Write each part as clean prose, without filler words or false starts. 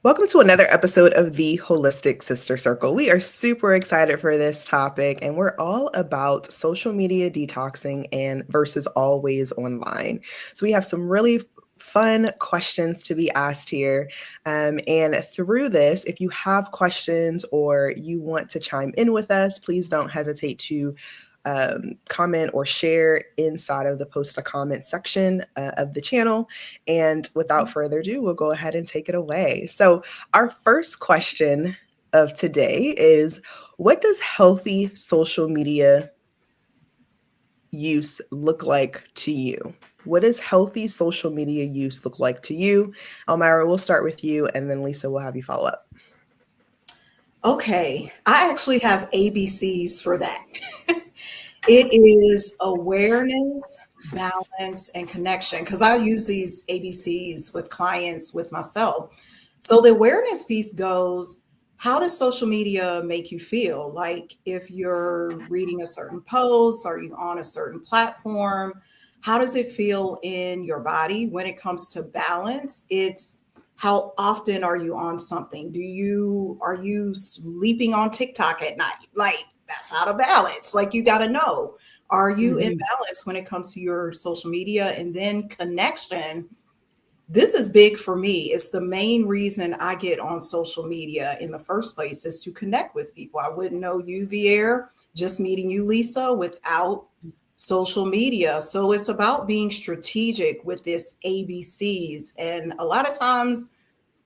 Welcome to another episode of the Holistic Sister Circle. We are super excited for this topic, and we're all about social media detoxing and versus always online. So we have some really fun questions to be asked here. And through this, if you have questions or you want to chime in with us, please don't hesitate to comment or share inside of the post a comment section of the channel. And without further ado, we'll go ahead and take it away. So, our first question of today is, what does healthy social media use look like to you? What does healthy social media use look like to you? Elmira, we'll start with you, and then Lisa will have you follow up. Okay, I actually have ABCs for that. It is awareness, balance, and connection, because I use these ABCs with clients, with myself. So the awareness piece goes, how does social media make you feel? Like if you're reading a certain post, are you on a certain platform? How does it feel in your body? When it comes to balance, it's how often are you on something? Are you sleeping on TikTok at night? Like that's out of balance. Like you got to know, are you in balance when it comes to your social media? And then connection. This is big for me. It's the main reason I get on social media in the first place, is to connect with people. I wouldn't know you, Vier, just meeting you, Lisa, without social media. So it's about being strategic with this ABCs. And a lot of times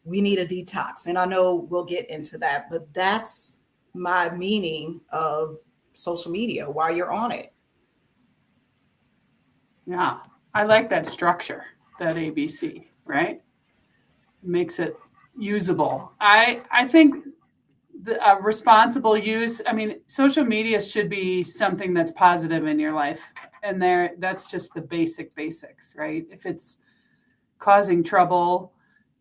we need a detox. And I know we'll get into that, but that's my meaning of social media while you're on it. Yeah, I like that structure, that ABC, right? Makes it usable. I think the responsible use, I mean, social media should be something that's positive in your life. And that's just the basics, right? If it's causing trouble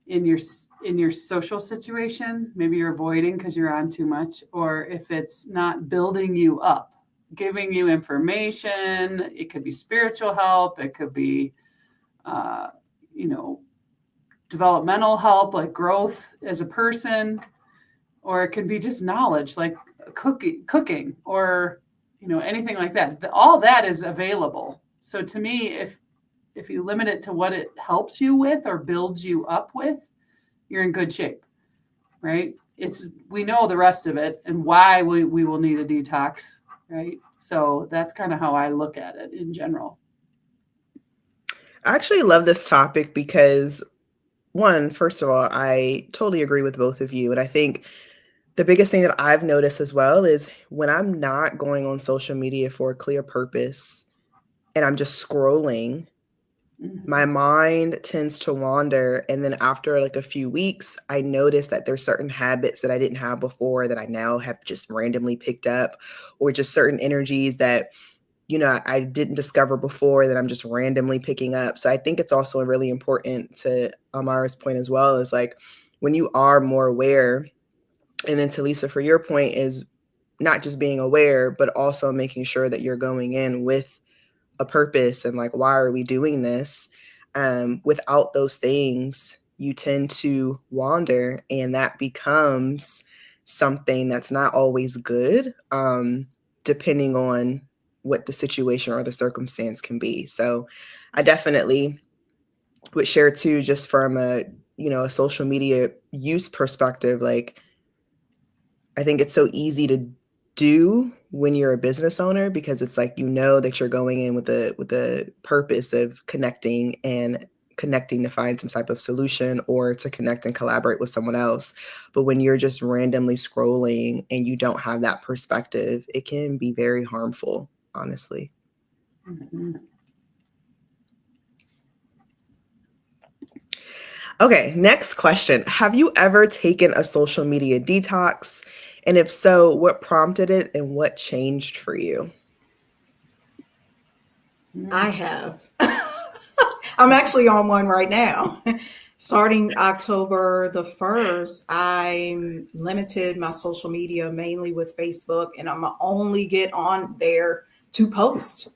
in your social situation, maybe you're avoiding because you're on too much, or if it's not building you up, giving you information, it could be spiritual help, it could be developmental help, like growth as a person, or it can be just knowledge, like cooking, or anything like that. All that is available. So to me, if you limit it to what it helps you with or builds you up with, you're in good shape, right? We know the rest of it and why we will need a detox, right? So that's kind of how I look at it in general. I actually love this topic because, one, first of all, I totally agree with both of you. And I think the biggest thing that I've noticed as well is when I'm not going on social media for a clear purpose and I'm just scrolling, my mind tends to wander. And then after like a few weeks, I notice that there's certain habits that I didn't have before that I now have just randomly picked up, or just certain energies that I didn't discover before that I'm just randomly picking up. So I think it's also really important, to Amara's point as well, is like when you are more aware, and then to Lisa, for your point, is not just being aware, but also making sure that you're going in with a purpose and like, why are we doing this? Without those things, you tend to wander, and that becomes something that's not always good, depending on what the situation or the circumstance can be. So I definitely would share too, just from a social media use perspective, like I think it's so easy to do when you're a business owner, because it's like that you're going in with the purpose of connecting to find some type of solution, or to connect and collaborate with someone else. But when you're just randomly scrolling and you don't have that perspective, it can be very harmful, honestly. Mm-hmm. Okay, next question. Have you ever taken a social media detox? And if so, what prompted it and what changed for you? I have. I'm actually on one right now. Starting October the 1st, I limited my social media mainly with Facebook, and I'm only get on there to post.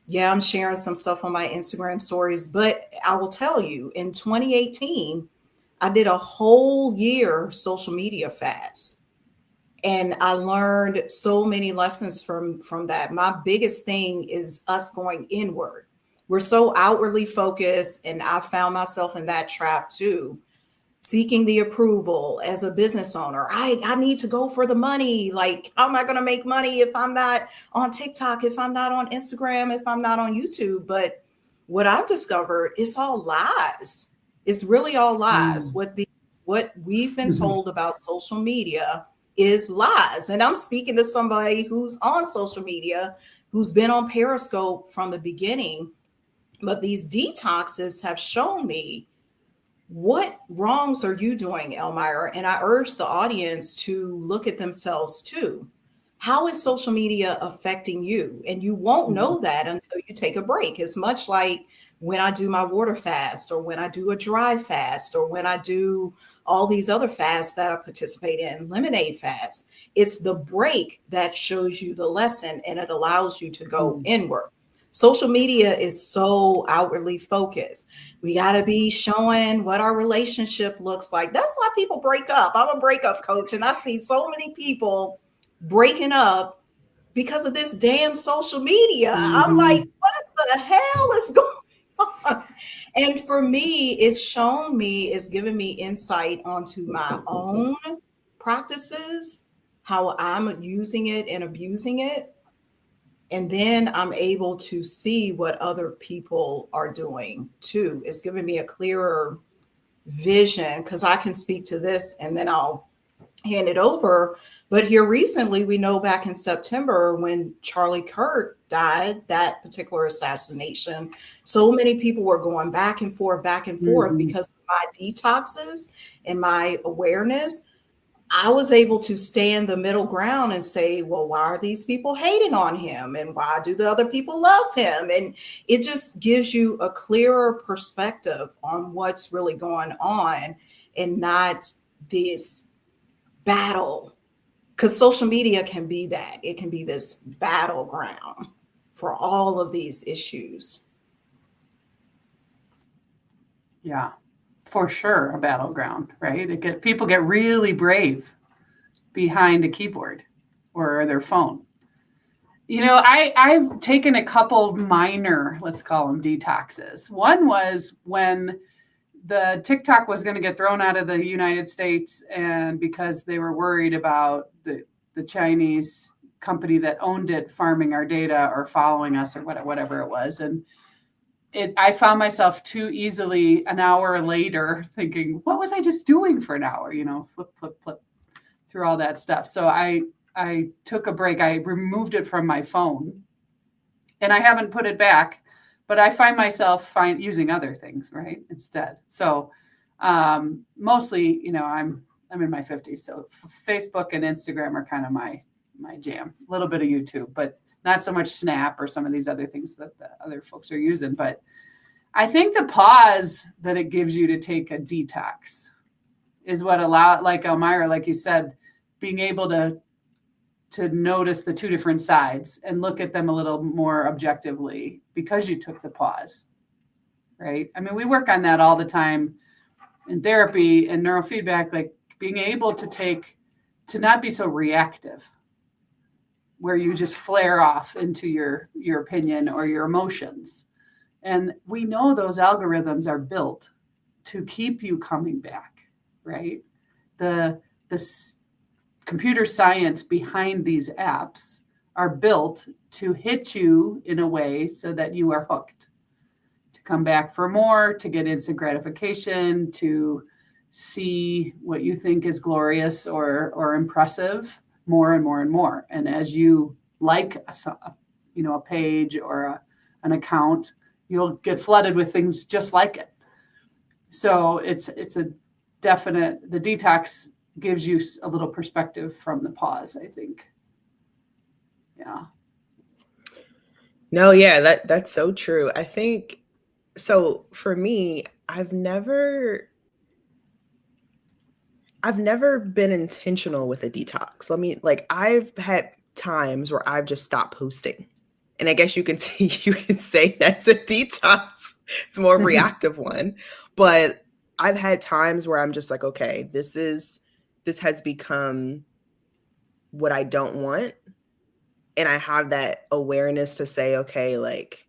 Yeah, I'm sharing some stuff on my Instagram stories, but I will tell you, in 2018, I did a whole year social media fast. And I learned so many lessons from that. My biggest thing is us going inward. We're so outwardly focused, and I found myself in that trap too, seeking the approval as a business owner. I need to go for the money. Like, how am I going to make money if I'm not on TikTok, if I'm not on Instagram, if I'm not on YouTube? But what I've discovered, it's all lies. It's really all lies. Mm. What we've been told about social media is lies. And I'm speaking to somebody who's on social media, who's been on Periscope from the beginning. But these detoxes have shown me, what wrongs are you doing, Elmira? And I urge the audience to look at themselves too. How is social media affecting you? And you won't know that until you take a break. It's much like when I do my water fast, or when I do a dry fast, or when I do all these other fasts that I participate in, lemonade fast. It's the break that shows you the lesson, and it allows you to go inward. Social media is so outwardly focused. We got to be showing what our relationship looks like. That's why people break up. I'm a breakup coach, and I see so many people breaking up because of this damn social media. I'm like, what the hell is going on? And for me, it's given me insight onto my own practices, how I'm using it and abusing it. And then I'm able to see what other people are doing too. It's given me a clearer vision, because I can speak to this and then I'll hand it over. But here recently, we know back in September when Charlie Kirk died, that particular assassination, so many people were going back and forth because of my detoxes and my awareness. I was able to stand the middle ground and say, well, why are these people hating on him? And why do the other people love him? And it just gives you a clearer perspective on what's really going on, and not this battle. Because social media can be that. It can be this battleground for all of these issues. Yeah, for sure, a battleground, right? People get really brave behind a keyboard or their phone. I've taken a couple minor, let's call them detoxes. One was when the TikTok was going to get thrown out of the United States, and because they were worried about the Chinese company that owned it farming our data or following us or whatever it was. And I found myself too easily an hour later thinking, what was I just doing for an hour? Flip through all that stuff. So I took a break. I removed it from my phone, and I haven't put it back, but I find myself using other things, right, instead. So mostly, I'm in my 50s, so Facebook and Instagram are kind of my jam. A little bit of YouTube, but not so much Snap or some of these other things that the other folks are using. But I think the pause that it gives you to take a detox is what like Elmira, like you said, being able to notice the two different sides and look at them a little more objectively because you took the pause, right? I mean, we work on that all the time in therapy and neurofeedback, like being able to not be so reactive, where you just flare off into your opinion or your emotions. And we know those algorithms are built to keep you coming back, right? The computer science behind these apps are built to hit you in a way so that you are hooked, to come back for more, to get instant gratification, to see what you think is glorious or impressive more and more and more. And as you like a page or an account, you'll get flooded with things just like it. So it's a definite, the detox gives you a little perspective from the pause, I think. Yeah. No, yeah, that's so true. I think, so for me, I've never been intentional with a detox. I've had times where I've just stopped posting. And I guess you can say that's a detox. It's a more reactive one. But I've had times where I'm just like, okay, this has become what I don't want. And I have that awareness to say, okay, like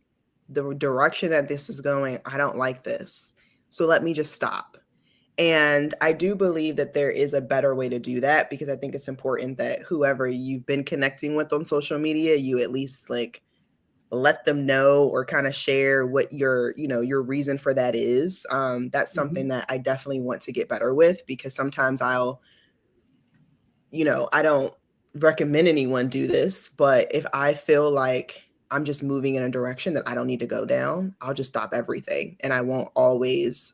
the direction that this is going, I don't like this. So let me just stop. And I do believe that there is a better way to do that, because I think it's important that whoever you've been connecting with on social media, you at least like let them know or kind of share what your reason for that is. That's something that I definitely want to get better with, because sometimes I don't recommend anyone do this, but if I feel like I'm just moving in a direction that I don't need to go down, I'll just stop everything. And I won't always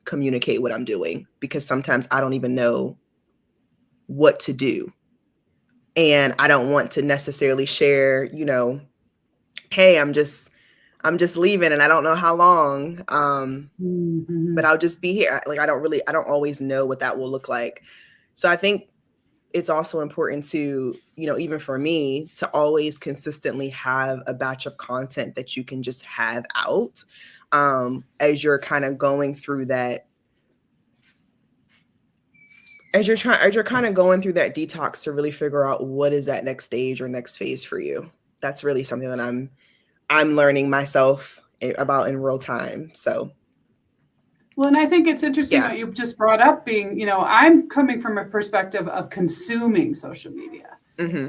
communicate what I'm doing, because sometimes I don't even know what to do. And I don't want to necessarily share, hey, I'm just leaving and I don't know how long. But I'll just be here. Like I don't always know what that will look like. So I think it's also important to, even for me, to always consistently have a batch of content that you can just have out as you're kind of going through that, as you're kind of going through that detox, to really figure out what is that next stage or next phase for you. That's really something that I'm learning myself about in real time. So well, and I think it's interesting what you just brought up, being, I'm coming from a perspective of consuming social media,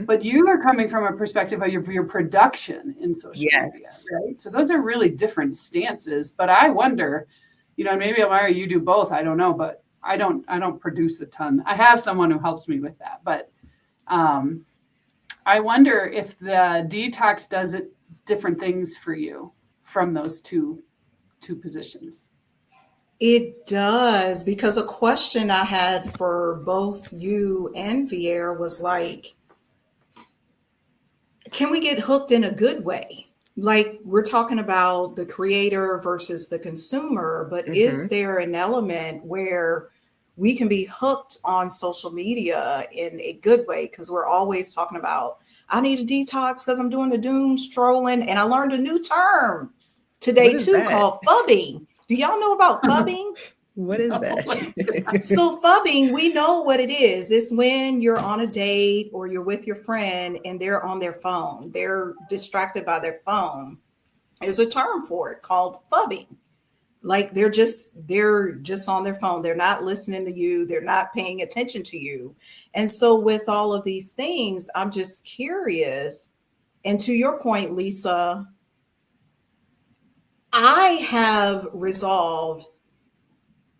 but you are coming from a perspective of your production in social media, right? So those are really different stances. But I wonder, maybe Amara, you do both. I don't know, but I don't produce a ton. I have someone who helps me with that, but I wonder if the detox does it different things for you from those two positions. It does, because a question I had for both you and Viera was like, can we get hooked in a good way? Like, we're talking about the creator versus the consumer, but is there an element where we can be hooked on social media in a good way? Because we're always talking about, I need a detox because I'm doing the doom strolling. And I learned a new term today too, called fubbing. Do y'all know about fubbing? What is that? So fubbing, we know what it is. It's when you're on a date or you're with your friend and they're on their phone. They're distracted by their phone. There's a term for it called fubbing. Like they're just on their phone. They're not listening to you. They're not paying attention to you. And so with all of these things, I'm just curious. And to your point, Lisa, I have resolved,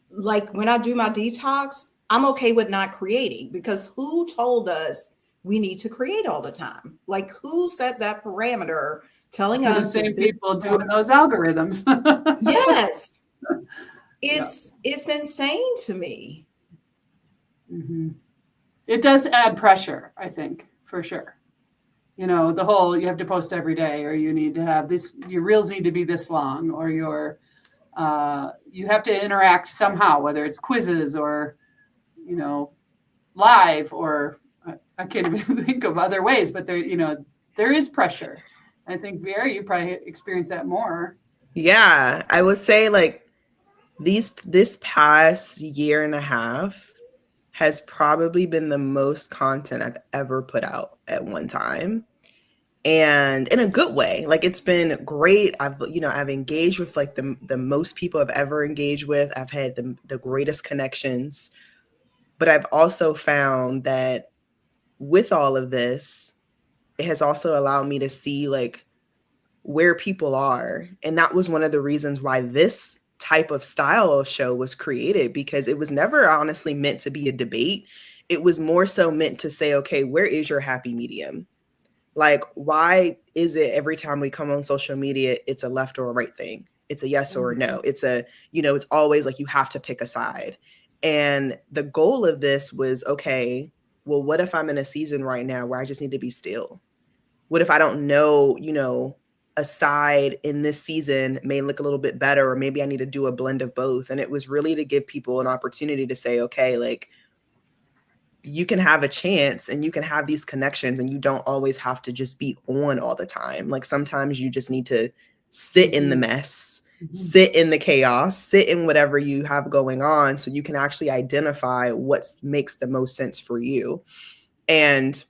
like when I do my detox, I'm okay with not creating, because who told us we need to create all the time? Like who set that parameter telling us the same people doing those algorithms? Yes. It's insane to me. It does add pressure, I think, for sure. The whole, you have to post every day, or you need to have this, your reels need to be this long, or you have to interact somehow, whether it's quizzes or, live, or I can't even think of other ways, but there is pressure. I think, Vera, you probably experience that more. Yeah, I would say like this past year and a half has probably been the most content I've ever put out at one time. And in a good way. Like it's been great. I've engaged with like the most people I've ever engaged with. I've had the greatest connections. But I've also found that with all of this, it has also allowed me to see like where people are. And that was one of the reasons why this type of style of show was created, because it was never honestly meant to be a debate. It was more so meant to say, okay, where is your happy medium? Like, why is it every time we come on social media, it's a left or a right thing? It's a yes or a no. It's it's always like you have to pick a side. And the goal of this was, okay, well, what if I'm in a season right now where I just need to be still? What if I don't know, a side in this season may look a little bit better, or maybe I need to do a blend of both? And it was really to give people an opportunity to say, okay, like, you can have a chance and you can have these connections, and you don't always have to just be on all the time. Like sometimes you just need to sit in the mess Mhm. sit in the chaos, sit in whatever you have going on so you can actually identify what makes the most sense for you. And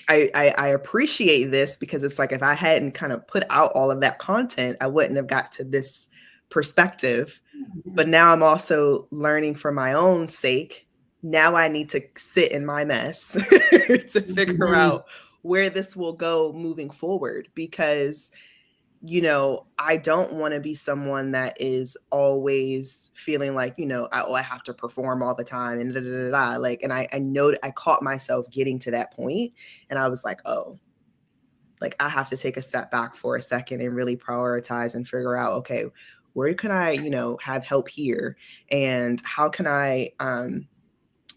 I appreciate this because it's like if I hadn't kind of put out all of that content, I wouldn't have got to this perspective. But now I'm also learning for my own sake. Now I need to sit in my mess to figure Mhm. out where this will go moving forward because I don't want to be someone that is always feeling like, I have to perform all the time and da, da, da, da. Like, and I know I caught myself getting to that point and I was like, oh, like I have to take a step back for a second and really prioritize and figure out, okay, where can I, have help here? And how can I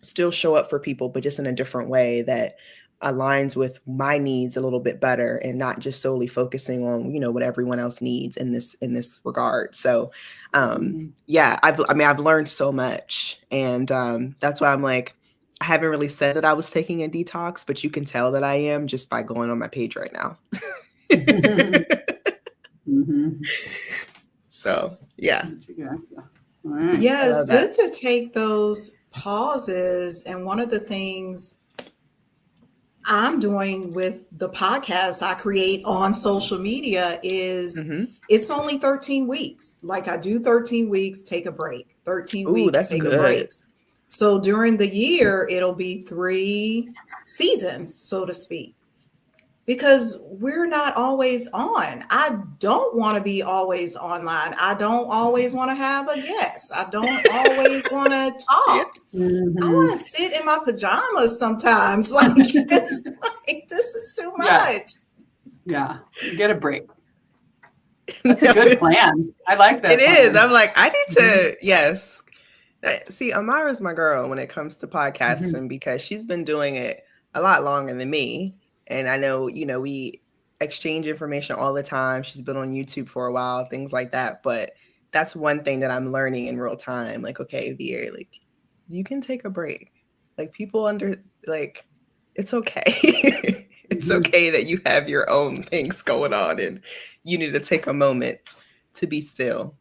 still show up for people, but just in a different way that aligns with my needs a little bit better and not just solely focusing on, what everyone else needs in this regard. So Mhm. yeah, I've learned so much. And that's why I'm like, I haven't really said that I was taking a detox, but you can tell that I am just by going on my page right now. Mhm. So yeah, Gotcha, gotcha. All right. Yeah, I it's love that. good to take those pauses. And one of the things I'm doing with the podcast I create on social media is Hmm. it's only 13 weeks. Like I do 13 weeks, take a break, 13 Ooh, weeks, that's take a good. break. So during the year, it'll be 3 seasons, so to speak, because we're not always on. I don't want to be always online. I don't always want to have a guest. I don't always want to Yeah. talk. I Mhm. want to sit in my pajamas sometimes. Like it's like this is too Yes. much. Yeah. Get a break. That's a No, good plan. I like it that is. plan. I'm like, I need Mhm. to, yes. See, Amara's my girl when it comes to Mhm. podcasting because she's been doing it a lot longer than me. And I know, we exchange information all the time. She's been on YouTube for a while, things like that. But that's one thing that I'm learning in real time. Like, okay, VA, like, you can take a break. Like, people like, it's okay. It's Mhm. okay that you have your own things going on and you need to take a moment to be still.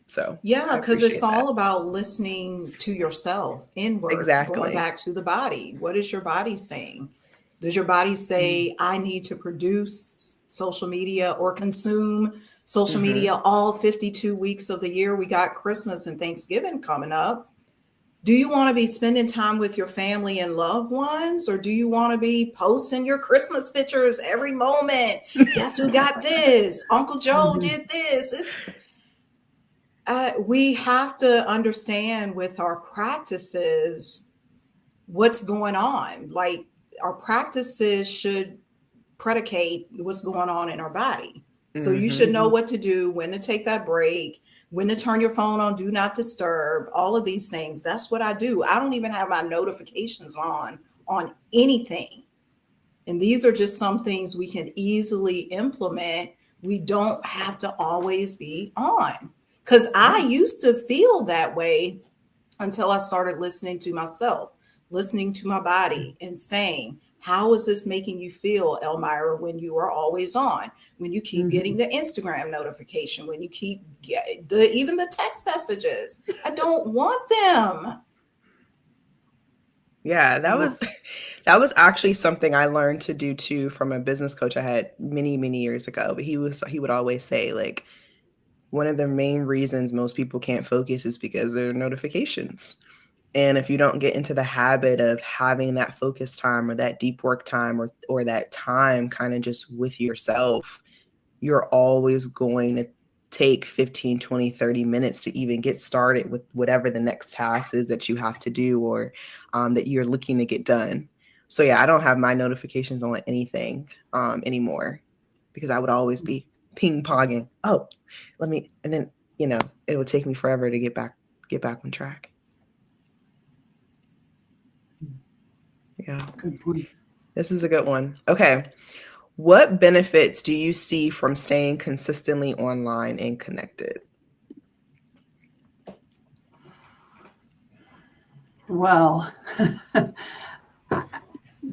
So Yeah, I because it's appreciate that. all about listening to yourself inward, going Exactly. back to the body. What is your body saying? Does your body Mhm. say, I need to produce social media or consume social Mhm. media all 52 weeks of the year? We got Christmas and Thanksgiving coming up. Do you want to be spending time with your family and loved ones, or do you want to be posting your Christmas pictures every moment? Guess who got this? Uncle Joe Mhm. did this. We have to understand with our practices what's going on. Like our practices should predicate what's going on in our body. So you should Mhm. know Mhm. what to do, when to take that break, when to turn your phone on, do not disturb, all of these things. That's what I do. I don't even have my notifications on anything. And these are just some things we can easily implement. We don't have to always be on. Because I Yeah. used to feel that way until I started listening to myself, listening to my body, and saying, how is this making you feel, Elmira, when you are always on? When you keep getting Mhm. the Instagram notification, when you keep even the text messages, I don't want them. Yeah, Yeah. that was actually something I learned to do too from a business coach I had many, many years ago. But he would always say like one of the main reasons most people can't focus is because there are notifications. And if you don't get into the habit of having that focus time or that deep work time or that time kind of just with yourself, you're always going to take 15, 20, 30 minutes to even get started with whatever the next task is that you have to do or that you're looking to get done. So yeah, I don't have my notifications on anything anymore because I would always be ping ponging. Oh, and then it would take me forever to get back on track. Yeah, Good points. this is a good one. Okay, what benefits do you see from staying consistently online and connected? Well,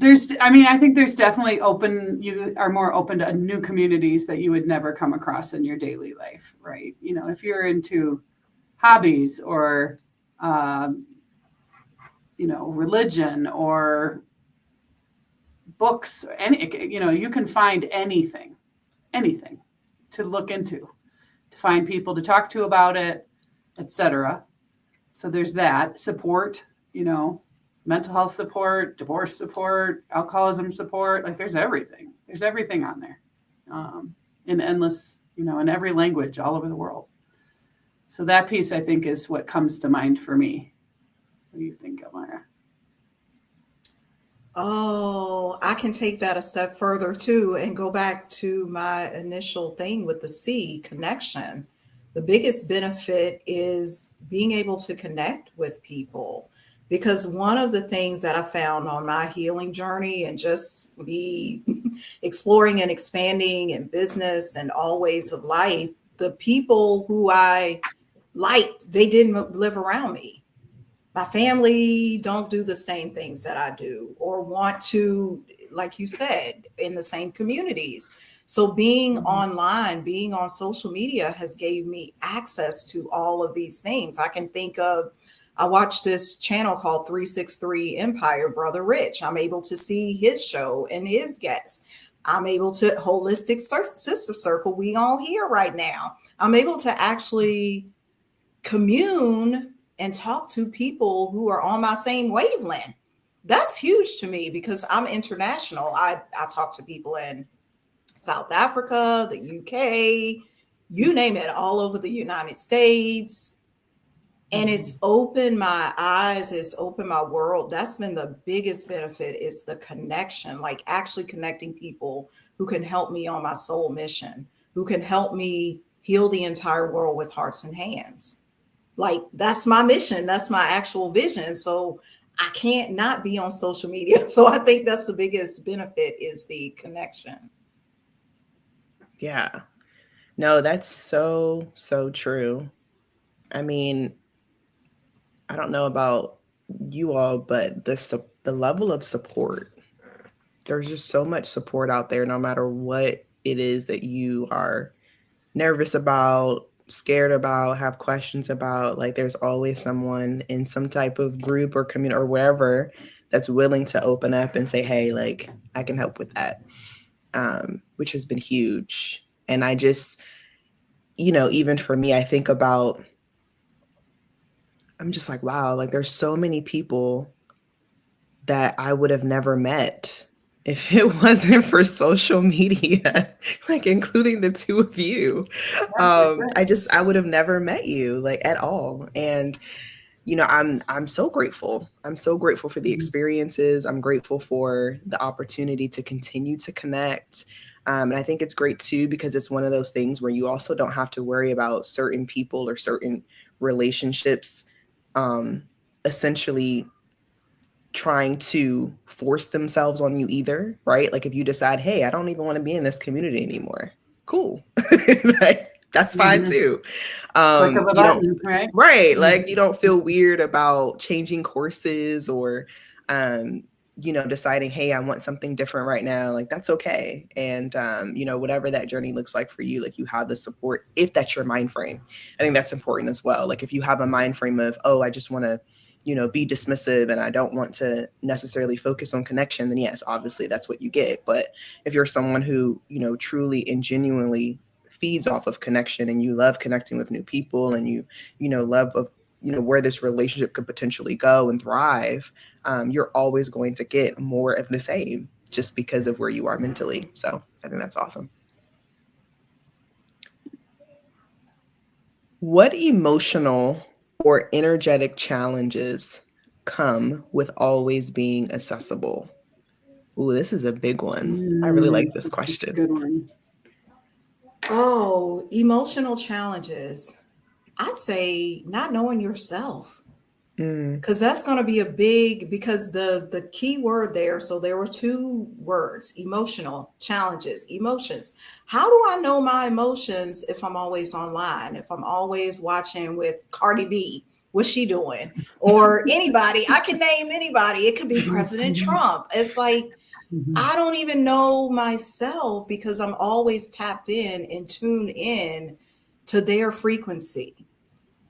I think there's definitely you are more open to new communities that you would never come across in your daily life, right? If you're into hobbies or, um, religion or books, you can find anything to look into, to find people to talk to about it, etc. So there's that support, mental health support, divorce support, alcoholism support. Like there's everything. There's everything on there, in endless, in every language all over the world. So that piece, I think, is what comes to mind for me. What do you think, Elmira? Oh, I can take that a step further too and go back to my initial thing with the C connection. The biggest benefit is being able to connect with people. Because one of the things that I found on my healing journey and just me exploring and expanding in business and all ways of life, the people who I liked, they didn't live around me. My family don't do the same things that I do or want to, like you said, in the same communities. So being online, being on social media has gave me access to all of these things. I can think of, I watched this channel called 363 Empire, Brother Rich. I'm able to see his show and his guests. I'm able to Holistic Sister Circle, we all here right now. I'm able to actually commune and talk to people who are on my same wavelength. That's huge to me because I'm international. I talk to people in South Africa, the UK, you name it, all over the United States. And it's opened my eyes, it's opened my world. That's been the biggest benefit, is the connection, like actually connecting people who can help me on my soul mission, who can help me heal the entire world with hearts and hands. Like that's my mission, that's my actual vision. So I can't not be on social media. So I think that's the biggest benefit, is the connection. Yeah. No, that's so, so true. I mean, I don't know about you all, but the level of support, there's just so much support out there, no matter what it is that you are nervous about, scared about, have questions about. Like there's always someone in some type of group or community or wherever that's willing to open up and say, hey, like I can help with that, which has been huge. And I just, even for me, I think about, I'm just like, wow, like there's so many people that I would have never met if it wasn't for social media, like including the two of you. Yeah, for sure. I would have never met you like at all. And I'm so grateful. I'm so grateful for the experiences. I'm grateful for the opportunity to continue to connect. And I think it's great too, because it's one of those things where you also don't have to worry about certain people or certain relationships, essentially trying to force themselves on you either, right? Like if you decide, hey, I don't even want to be in this community anymore, cool. Like, that's fine too. Click of a You don't, button, right? right? Like you don't feel weird about changing courses or, deciding, hey, I want something different right now. Like that's okay. And, whatever that journey looks like for you, like you have the support, if that's your mind frame. I think that's important as well. Like if you have a mind frame of, oh, I just want to, be dismissive and I don't want to necessarily focus on connection, then yes, obviously that's what you get. But if you're someone who, truly and genuinely feeds off of connection and you love connecting with new people and love of, where this relationship could potentially go and thrive, you're always going to get more of the same just because of where you are mentally. So I think that's awesome. What emotional or energetic challenges come with always being accessible? Ooh, this is a big one. I really like this question. Good one. Oh, emotional challenges. I say not knowing yourself. Because that's going to be a big, because the key word there, so there were two words: emotional challenges, emotions. How do I know my emotions if I'm always online, if I'm always watching with Cardi B, What's she doing? Or anybody, I can name anybody. It could be President Trump. It's like, I don't even know myself because I'm always tapped in and tuned in to their frequency.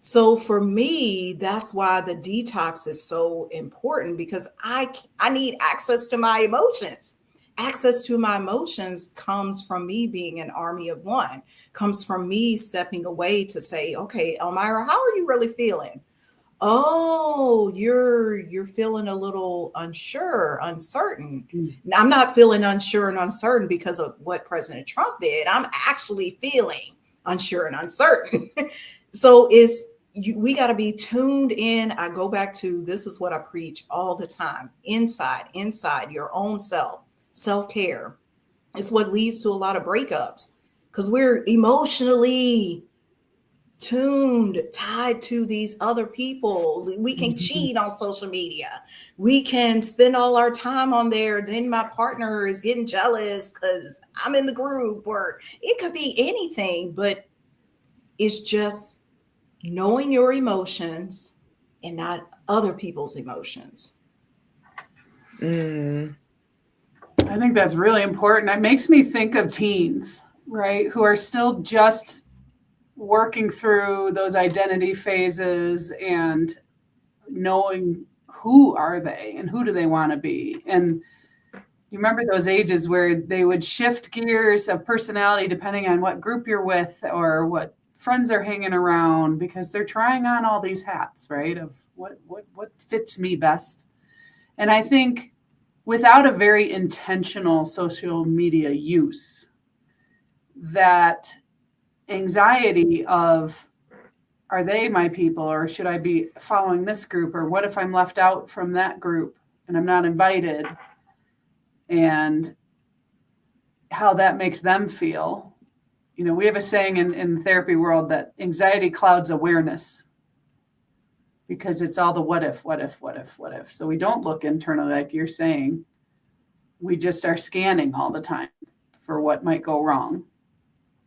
So for me, that's why the detox is so important, because I need access to my emotions. Access to my emotions comes from me being an army of one, comes from me stepping away to say, okay, Elmira, how are you really feeling? Oh, you're feeling a little unsure, uncertain. Now, I'm not feeling unsure and uncertain because of what President Trump did. I'm actually feeling unsure and uncertain. So we got to be tuned in. I go back to, this is what I preach all the time. Inside your own self-care is what leads to a lot of breakups, because we're emotionally tied to these other people. We can cheat on social media. We can spend all our time on there. Then my partner is getting jealous because I'm in the group, or it could be anything, but it's just knowing your emotions and not other people's emotions. Mm. I think that's really important. It makes me think of teens, right, who are still just working through those identity phases and knowing who are they and who do they want to be. And you remember those ages where they would shift gears of personality depending on what group you're with or what friends are hanging around, because they're trying on all these hats, right, of what fits me best. And I think without a very intentional social media use, that anxiety of, are they my people, or should I be following this group, or what if I'm left out from that group and I'm not invited, and how that makes them feel. You know, we have a saying in the therapy world that anxiety clouds awareness, because it's all the what if. So we don't look internally, like you're saying. We just are scanning all the time for what might go wrong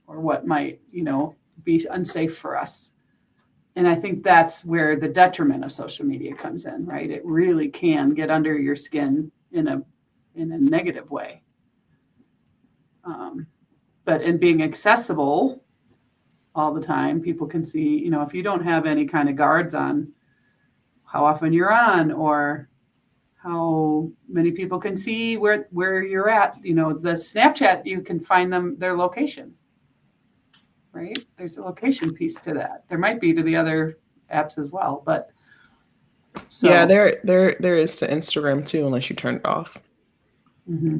or what might, be unsafe for us. And I think that's where the detriment of social media comes in, right? It really can get under your skin in a negative way. But in being accessible all the time, people can see, if you don't have any kind of guards on how often you're on, or how many people can see where you're at. The Snapchat, you can find their location, right? There's a location piece to that. There might be to the other apps as well, but so. Yeah, there is to Instagram too, unless you turn it off. Mm-hmm.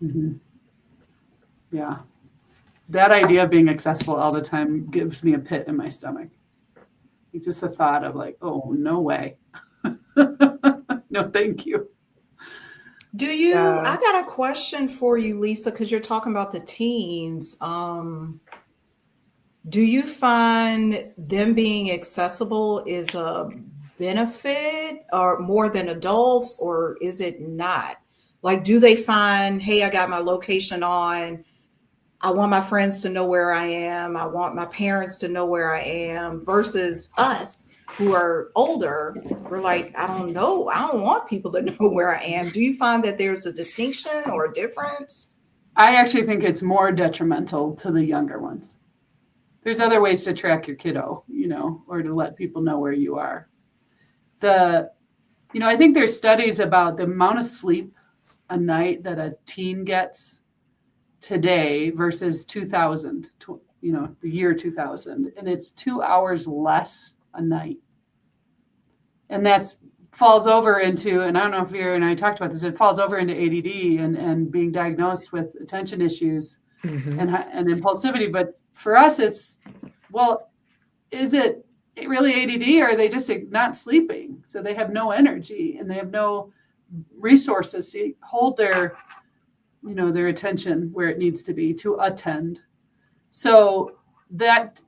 Mm-hmm. Yeah. That idea of being accessible all the time gives me a pit in my stomach. It's just the thought of like, oh, no way. No, thank you. I got a question for you, Lisa, because you're talking about the teens. Do you find them being accessible is a benefit or more than adults, or is it not? Like, do they find, hey, I got my location on, I want my friends to know where I am, I want my parents to know where I am, versus us who are older, we're like, I don't know, I don't want people to know where I am. Do you find that there's a distinction or a difference? I actually think it's more detrimental to the younger ones. There's other ways to track your kiddo, or to let people know where you are. I think there's studies about the amount of sleep a night that a teen gets today versus 2000, the year 2000, and it's 2 hours less a night. And that falls over into, and I don't know if you and I talked about this, it falls over into ADD and being diagnosed with attention issues and impulsivity. But for us, it's, well, is it really ADD, or are they just not sleeping? So they have no energy and they have no resources to hold their attention where it needs to be to attend. So that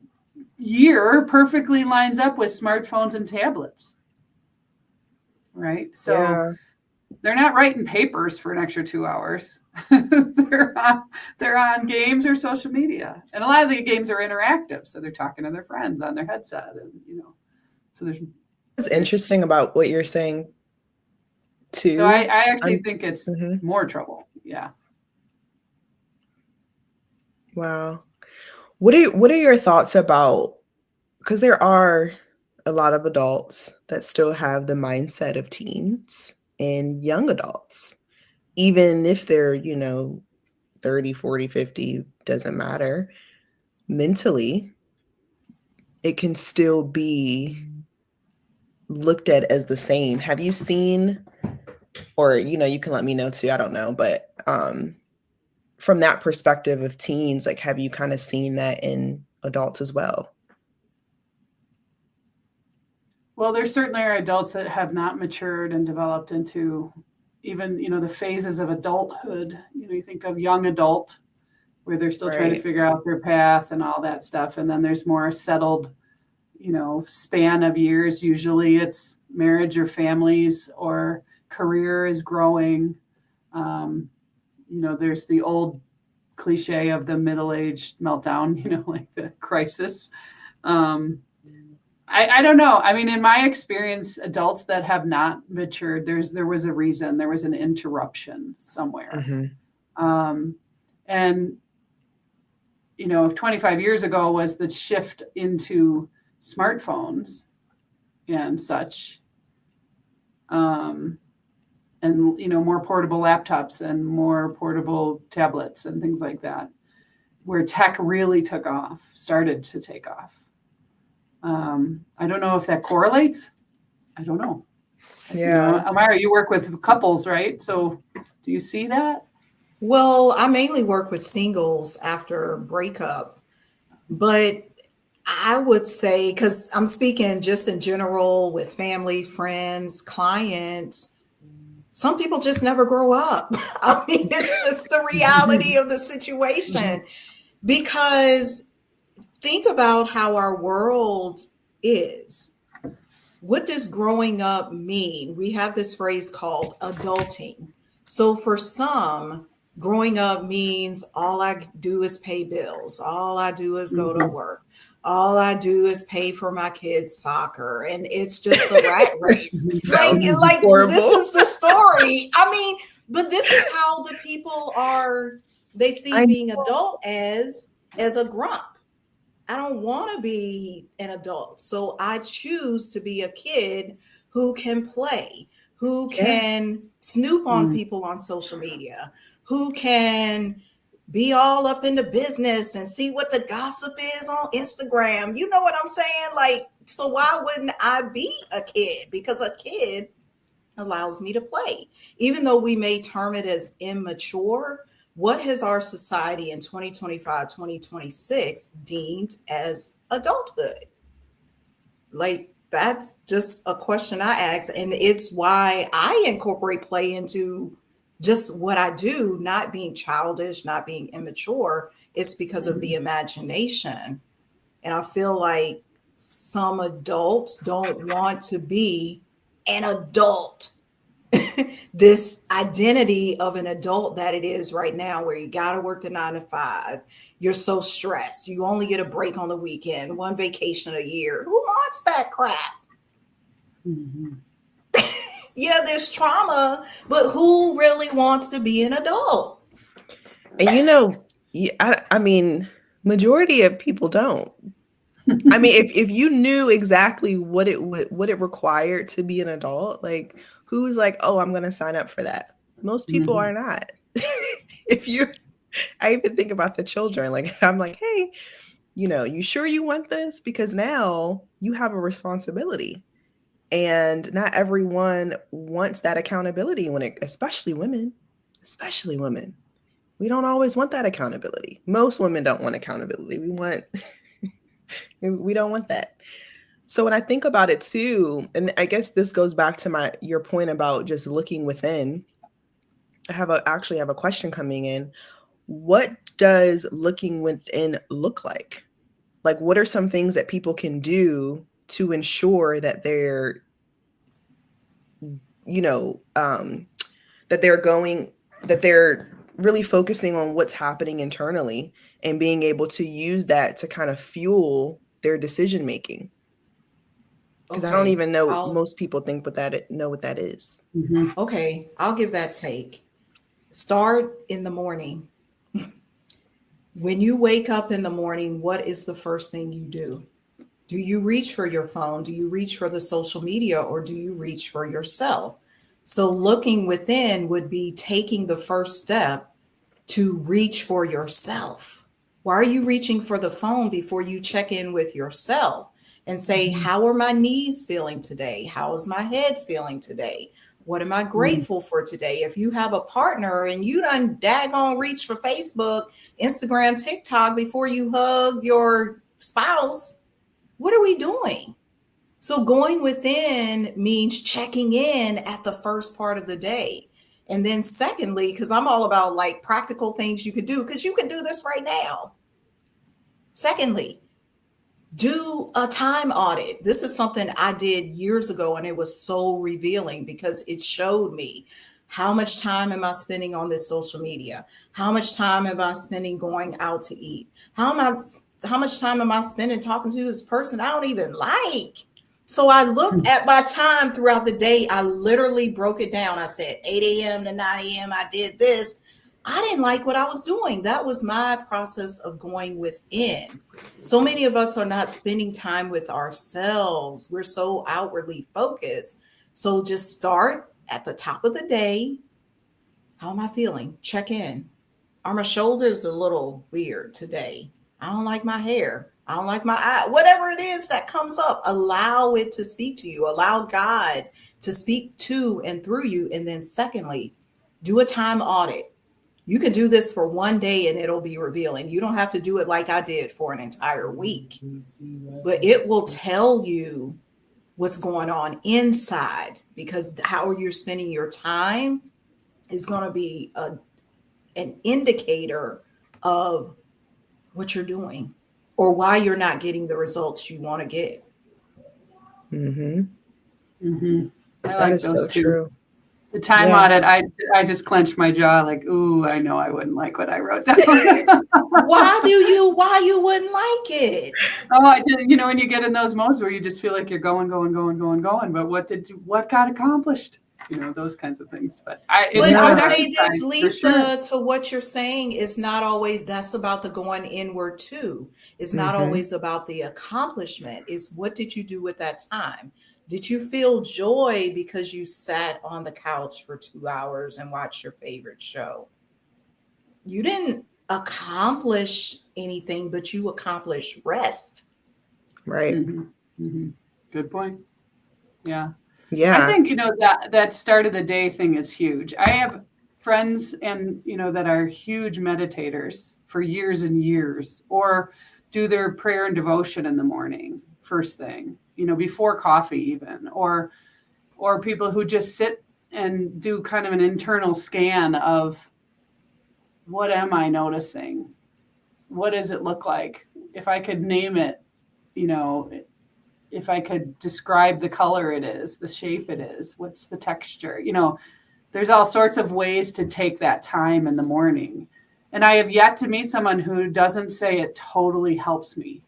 year perfectly lines up with smartphones and tablets, right? So they're not writing papers for an extra 2 hours. they're on games or social media, and a lot of the games are interactive, so they're talking to their friends on their headset, and So What's interesting about what you're saying so I too. actually I'm think it's mhm. more trouble. Yeah. Wow. What are your thoughts about, because there are a lot of adults that still have the mindset of teens and young adults, even if they're, 30, 40, 50, doesn't matter. Mentally, it can still be looked at as the same. Have you seen, or you can let me know too, I don't know, but from that perspective of teens, like, have you kind of seen that in adults as well? Well, there certainly are adults that have not matured and developed into even, the phases of adulthood. You think of young adult, where they're still trying to Right. figure out their path and all that stuff. And then there's more settled, span of years. Usually it's marriage or families or career is growing. There's the old cliche of the middle-aged meltdown, like the crisis. Um, I don't know. I mean, in my experience, adults that have not matured, there was a reason, there was an interruption somewhere. Mhm. Um, and if 25 years ago was the shift into smartphones and such, um, and more portable laptops and more portable tablets and things like that, where tech really started to take off. I don't know if that correlates. I don't know. Yeah. Amira, you work with couples, right? So do you see that? Well, I mainly work with singles after breakup, but I would say, because I'm speaking just in general with family, friends, clients, some people just never grow up. I mean, it's just the reality of the situation. Because think about how our world is. What does growing up mean? We have this phrase called adulting. So for some, growing up means all I do is pay bills, all I do is go to Mhm. work, all I do is pay for my kids' soccer, and it's just a rat race. Like, Sounds this horrible. is the story. I mean, but this is how the people are. They see I being adult as a grump. I don't want to be an adult. So I choose to be a kid who can play, who Yeah. can snoop on Mm. people on social media, who can be all up in the business and see what the gossip is on Instagram. You know what I'm saying? Like, so why wouldn't I be a kid? Because a kid allows me to play. Even though we may term it as immature, what has our society in 2025, 2026 deemed as adulthood? Like, that's just a question I ask. And it's why I incorporate play into just what I do, not being childish, not being immature. It's because of the imagination. And I feel like some adults don't want to be an adult, this identity of an adult that it is right now, where you got to work the 9 to 5. You're so stressed. You only get a break on the weekend, one vacation a year. Who wants that crap? Mhm. Yeah, there's trauma, but who really wants to be an adult? And I mean, majority of people don't. I mean, if you knew exactly what it required to be an adult, like, who's like, oh, I'm gonna sign up for that? Most people Mhm. are not. If you I even think about the children, like, I'm like, hey, you sure you want this? Because now you have a responsibility. And not everyone wants that accountability especially women, especially women. We don't always want that accountability. Most women don't want accountability. We don't want that. So when I think about it too, and I guess this goes back to your point about just looking within, actually have a question coming in. What does looking within look like? Like, what are some things that people can do to ensure that you know, um, that they're going, that they're really focusing on what's happening internally and being able to use that to kind of fuel their decision making? Because I don't Okay. even know I'll most people think know what that is. Mm-hmm. okay, I'll give that take. Start in the morning. When you wake up in the morning, what is the first thing you do? Do you reach for your phone? Do you reach for the social media or do you reach for yourself? So looking within would be taking the first step to reach for yourself. Why are you reaching for the phone before you check in with yourself and say, Mm-hmm. how are my knees feeling today? How is my head feeling today? What am I grateful for today? If you have a partner and you done daggone reach for Facebook, Instagram, TikTok before you hug your spouse, what are we doing? So going within means checking in at the first part of the day. And then secondly, because I'm all about like practical things you could do, because you can do this right now. Secondly, do a time audit. This is something I did years ago, and it was so revealing because it showed me how much time am I spending on this social media? How much time am I spending going out to eat? How much time am I spending talking to this person I don't even like? So I looked at my time throughout the day. I literally broke it down. I said 8 a.m. to 9 a.m. I did this. I didn't like what I was doing. That was my process of going within. So many of us are not spending time with ourselves. We're so outwardly focused. So just start at the top of the day. How am I feeling? Check in. Are my shoulders a little weird today? I don't like my hair. I don't like my eye. Whatever it is that comes up, allow it to speak to you. Allow God to speak to and through you. And then secondly, do a time audit. You can do this for one day and it'll be revealing. You don't have to do it like I did for an entire week, but it will tell you what's going on inside because how you're spending your time is going to be an indicator of what you're doing or why you're not getting the results you want to get. Mm-hmm. Mm-hmm. I That like is those so two. true. The time Yeah. audit, I just clenched my jaw like, ooh, I know I wouldn't like what I wrote down. Why you wouldn't like it? Oh, I did, you know, when you get in those modes where you just feel like you're going, but what got accomplished? You know, those kinds of things. But it's But good I'll Yeah. say this, exercise for sure. Lisa, to what you're saying is not always that's about the going inward too. It's not Mm-hmm. always about the accomplishment. It's what did you do with that time? Did you feel joy because you sat on the couch for 2 hours and watched your favorite show? You didn't accomplish anything, but you accomplished rest. Right. Mm-hmm. Mm-hmm. Good point. Yeah. I Yeah. think, you know, that start of the day thing is huge. I have friends and, you know, that are huge meditators for years and years or do their prayer and devotion in the morning first thing, you know, before coffee even, or people who just sit and do kind of an internal scan of what am I noticing? What does it look like? If I could name it, you know, if I could describe the color it is, the shape it is, what's the texture, you know, there's all sorts of ways to take that time in the morning. And I have yet to meet someone who doesn't say it totally helps me,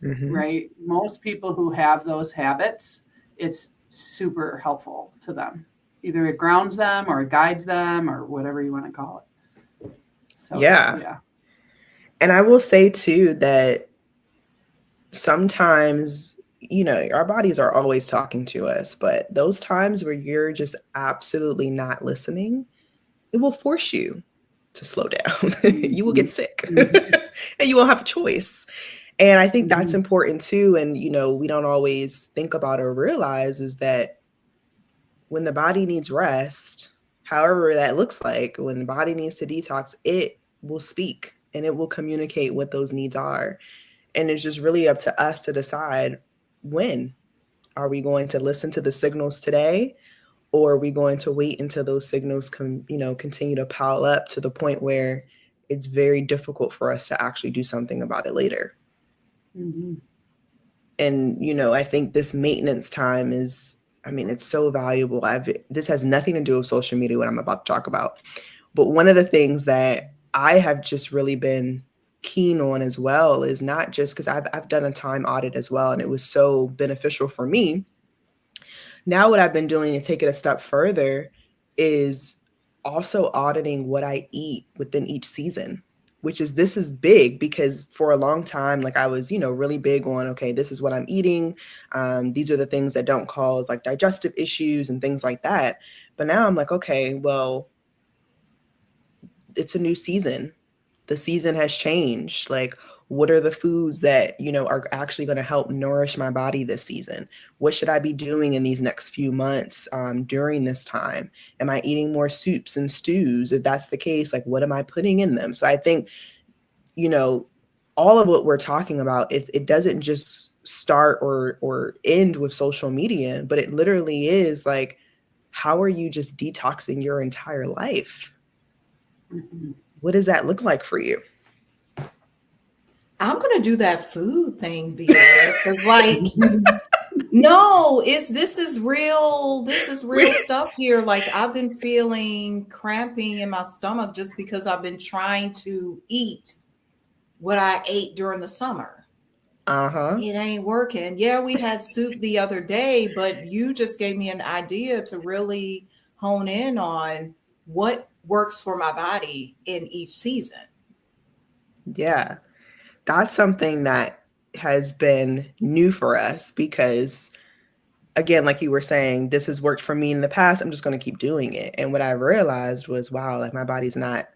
Mm-hmm. right? Most people who have those habits, it's super helpful to them. Either it grounds them or it guides them or whatever you want to call it. So, Yeah. yeah. And I will say too that sometimes, our bodies are always talking to us, but those times where you're just absolutely not listening, it will force you to slow down. You will Mm-hmm. get sick Mm-hmm. and you won't have a choice. And I think that's Mm-hmm. important too. And, we don't always think about or realize is that when the body needs rest, however that looks like, when the body needs to detox, it will speak and it will communicate what those needs are. And it's just really up to us to decide when. Are we going to listen to the signals today? Or are we going to wait until those signals continue to pile up to the point where it's very difficult for us to actually do something about it later? Mm-hmm. And I think this maintenance time is, it's so valuable. This has nothing to do with social media, what I'm about to talk about. But one of the things that I have just really been keen on as well is not just because I've done a time audit as well, and it was so beneficial for me. Now, what I've been doing to take it a step further is also auditing what I eat within each season, which is this is big because for a long time, like I was, really big on, okay, this is what I'm eating. These are the things that don't cause like digestive issues and things like that. But now I'm like, okay, well, it's a new season. The season has changed. Like, what are the foods that, are actually going to help nourish my body this season? What should I be doing in these next few months during this time? Am I eating more soups and stews? If that's the case, like, what am I putting in them? So I think, you know, all of what we're talking about, it doesn't just start or end with social media, but it literally is like, how are you just detoxing your entire life? Mhm. What does that look like for you? I'm gonna do that food thing, Vera, because like, no, this is real. This is real stuff here. Like I've been feeling cramping in my stomach just because I've been trying to eat what I ate during the summer. Uh-huh. It ain't working. Yeah, we had soup the other day, but you just gave me an idea to really hone in on what works for my body in each season. Yeah. That's something that has been new for us because, again, like you were saying, this has worked for me in the past. I'm just going to keep doing it. And what I realized was, wow, like my body's not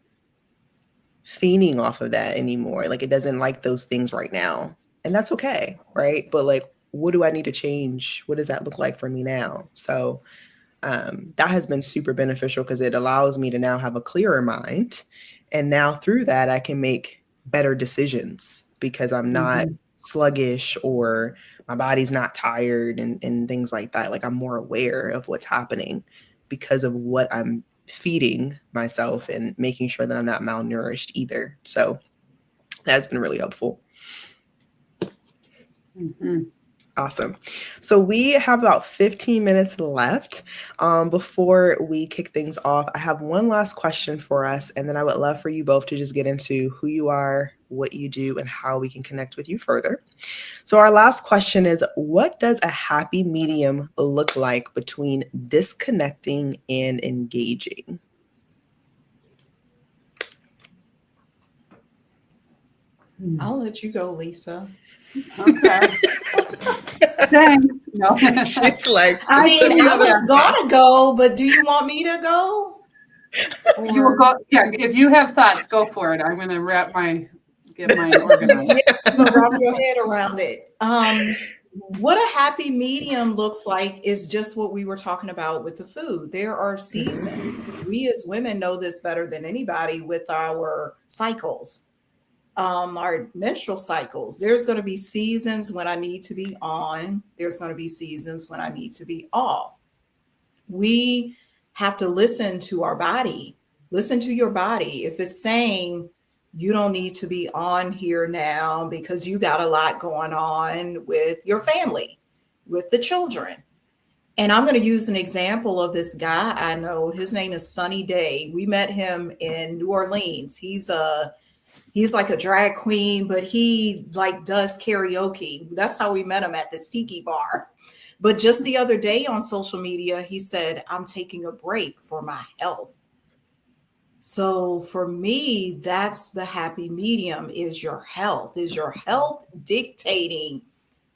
feeding off of that anymore. Like it doesn't like those things right now. And that's okay. Right. But like, what do I need to change? What does that look like for me now? So that has been super beneficial because it allows me to now have a clearer mind. And now through that, I can make better decisions because I'm not Mhm. sluggish or my body's not tired and things like that. Like I'm more aware of what's happening because of what I'm feeding myself and making sure that I'm not malnourished either. So that's been really helpful. Mhm. Awesome. So we have about 15 minutes left. Before we kick things off, I have one last question for us, and then I would love for you both to just get into who you are, what you do, and how we can connect with you further. So our last question is, what does a happy medium look like between disconnecting and engaging? I'll let you go, Lisa. Okay. Thanks. No. She's like, I just mean, put me I on the was spot. gonna go, but do you want me to go? You will Or go. Yeah. If you have thoughts, go for it. I'm going to get mine organized. yeah, wrap your head around it. What a happy medium looks like is just what we were talking about with the food. There are Mhm. seasons. We as women know this better than anybody with our cycles, our menstrual cycles. There's going to be seasons when I need to be on, there's going to be seasons when I need to be off. We have to listen to our body. Listen to your body. If it's saying you don't need to be on here now because you got a lot going on with your family, with the children. And I'm going to use an example of this guy I know. His name is Sunny Day. We met him in New Orleans. He's like a drag queen, but he like does karaoke. That's how we met him at this tiki bar. But just the other day on social media, he said, I'm taking a break for my health. So for me, that's the happy medium is your health. Is your health dictating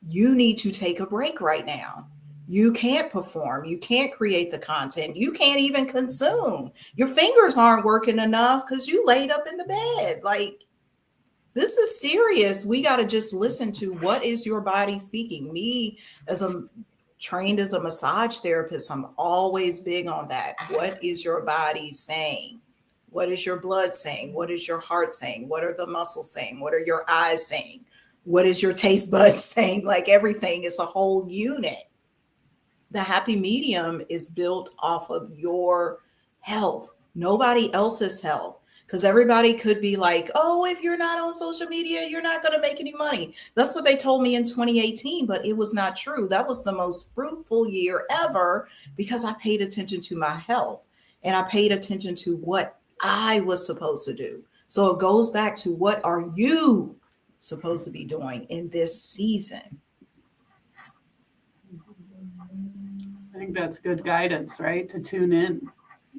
you need to take a break right now? You can't perform. You can't create the content. You can't even consume. Your fingers aren't working enough because you laid up in the bed. Like, this is serious. We got to just listen to what is your body speaking. Me, as a trained as a massage therapist, I'm always big on that. What is your body saying? What is your blood saying? What is your heart saying? What are the muscles saying? What are your eyes saying? What is your taste buds saying? Like everything is a whole unit. The happy medium is built off of your health, nobody else's health. Because everybody could be like, oh, if you're not on social media, you're not going to make any money. That's what they told me in 2018, but it was not true. That was the most fruitful year ever because I paid attention to my health and I paid attention to what I was supposed to do. So it goes back to, what are you supposed to be doing in this season? I think that's good guidance, right? To tune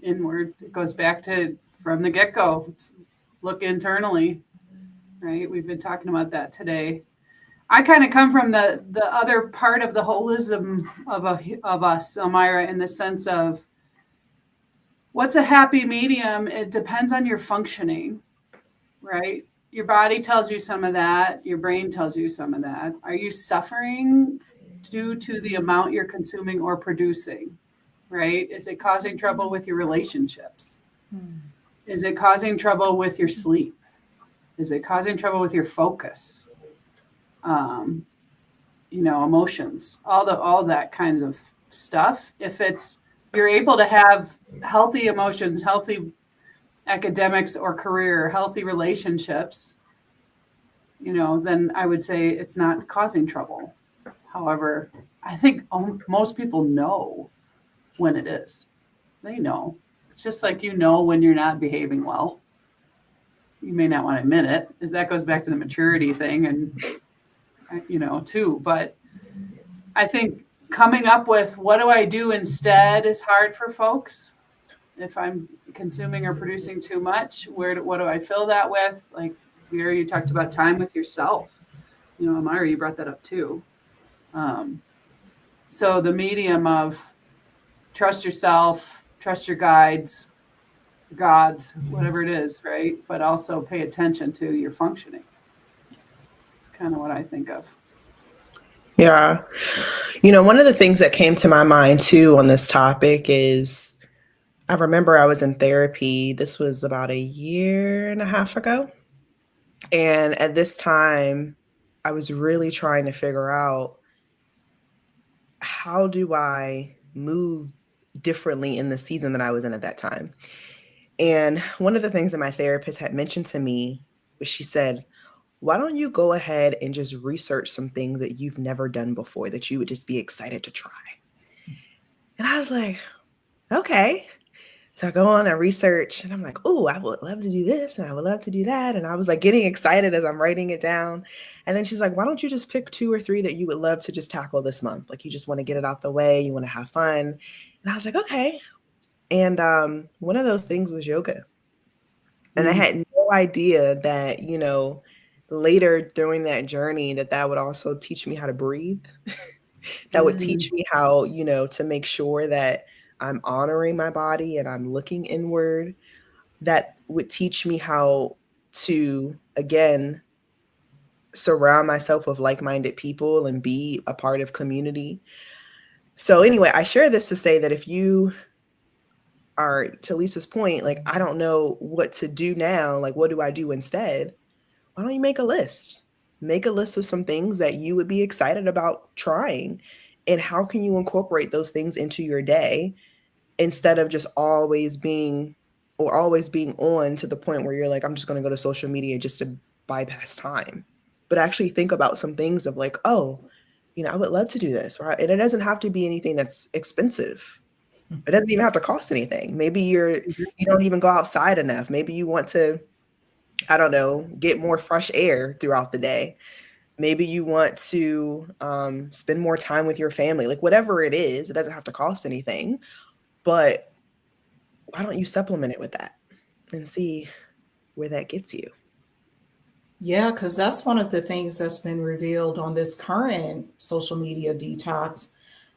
inward. It goes back to from the get-go. Look internally, right? We've been talking about that today. I kind of come from the other part of the holism of us, Elmira, in the sense of what's a happy medium. It depends on your functioning, right? Your body tells you some of that. Your brain tells you some of that. Are you suffering due to the amount you're consuming or producing, right? Is it causing trouble with your relationships? Is it causing trouble with your sleep? Is it causing trouble with your focus? Emotions, all that kinds of stuff. If you're able to have healthy emotions, healthy academics or career, healthy relationships, then I would say it's not causing trouble. However, I think most people know when it is. They know. It's just like when you're not behaving well. You may not want to admit it. That goes back to the maturity thing and too. But I think coming up with what do I do instead is hard for folks. If I'm consuming or producing too much, what do I fill that with? Like Vera, you talked about time with yourself. Amira, you brought that up too. So the medium of trust yourself, trust your guides, gods, whatever it is, right? But also pay attention to your functioning. It's kind of what I think of. Yeah. One of the things that came to my mind too on this topic is I remember I was in therapy. This was about 1.5 years ago. And at this time, I was really trying to figure out, how do I move differently in the season that I was in at that time? And one of the things that my therapist had mentioned to me was, she said, why don't you go ahead and just research some things that you've never done before that you would just be excited to try? And I was like, okay. So I go on and research and I'm like, oh, I would love to do this and I would love to do that. And I was like getting excited as I'm writing it down. And then she's like, why don't you just pick 2 or 3 that you would love to just tackle this month? Like you just want to get it out the way. You want to have fun. And I was like, okay. And one of those things was yoga. And I had no idea that, later during that journey that would also teach me how to breathe. That would teach me how, to make sure that I'm honoring my body and I'm looking inward. That would teach me how to, again, surround myself with like-minded people and be a part of community. So anyway, I share this to say that if you are, to Lisa's point, like, I don't know what to do now, like, what do I do instead? Why don't you make a list? Make a list of some things that you would be excited about trying. And how can you incorporate those things into your day instead of just always being on to the point where you're like, I'm just going to go to social media just to bypass time. But actually think about some things of like, oh, I would love to do this, right? And it doesn't have to be anything that's expensive. It doesn't even have to cost anything. Maybe you don't even go outside enough. Maybe you want to, I don't know, get more fresh air throughout the day. Maybe you want to spend more time with your family. Like whatever it is, it doesn't have to cost anything. But why don't you supplement it with that and see where that gets you? Yeah, because that's one of the things that's been revealed on this current social media detox.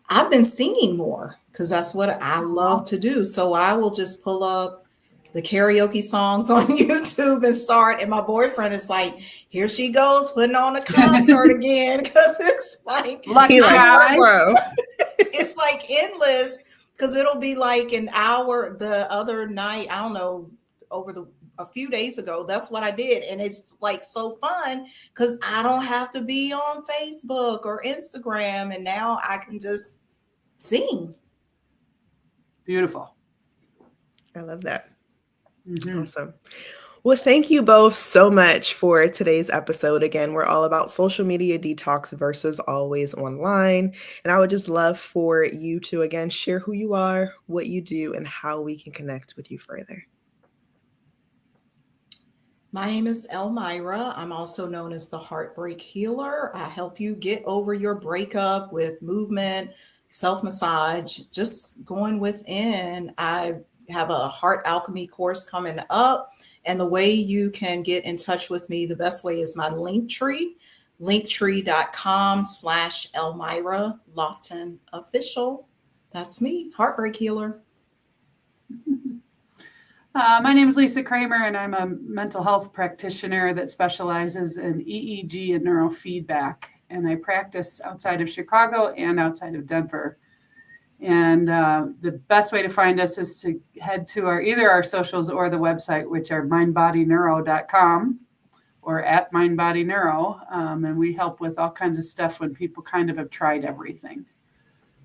I've been singing more because that's what I love to do. So I will just pull up the karaoke songs on YouTube and start. And my boyfriend is like, here she goes, putting on a concert again. Because it's like, lucky guy. It's like endless, because it'll be like an hour. The other night, I don't know, a few days ago, that's what I did. And it's like so fun because I don't have to be on Facebook or Instagram. And now I can just sing. Beautiful. I love that. Awesome. Well, thank you both so much for today's episode. Again, we're all about social media detox versus always online. And I would just love for you to, again, share who you are, what you do, and how we can connect with you further. My name is Elmira. I'm also known as the Heartbreak Healer. I help you get over your breakup with movement, self massage, just going within. I have a heart alchemy course coming up. And the way you can get in touch with me, the best way is my link tree, linktree.com/Elmira Lofton Official. That's me, Heartbreak Healer. My name is Lisa Kramer, and I'm a mental health practitioner that specializes in EEG and neurofeedback. And I practice outside of Chicago and outside of Denver. And the best way to find us is to head to either our socials or the website, which are mindbodyneuro.com or at mindbodyneuro. And we help with all kinds of stuff when people kind of have tried everything.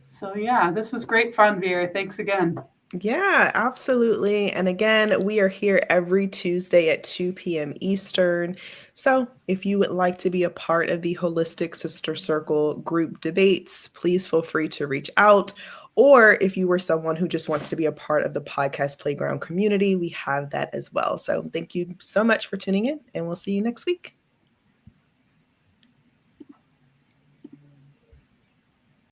So yeah, this was great fun, Vera. Thanks again. Yeah, absolutely. And again, we are here every Tuesday at 2 p.m. Eastern. So if you would like to be a part of the Holistic Sister Circle group debates, please feel free to reach out. Or if you were someone who just wants to be a part of the Podcast Playground community, we have that as well. So thank you so much for tuning in, and we'll see you next week.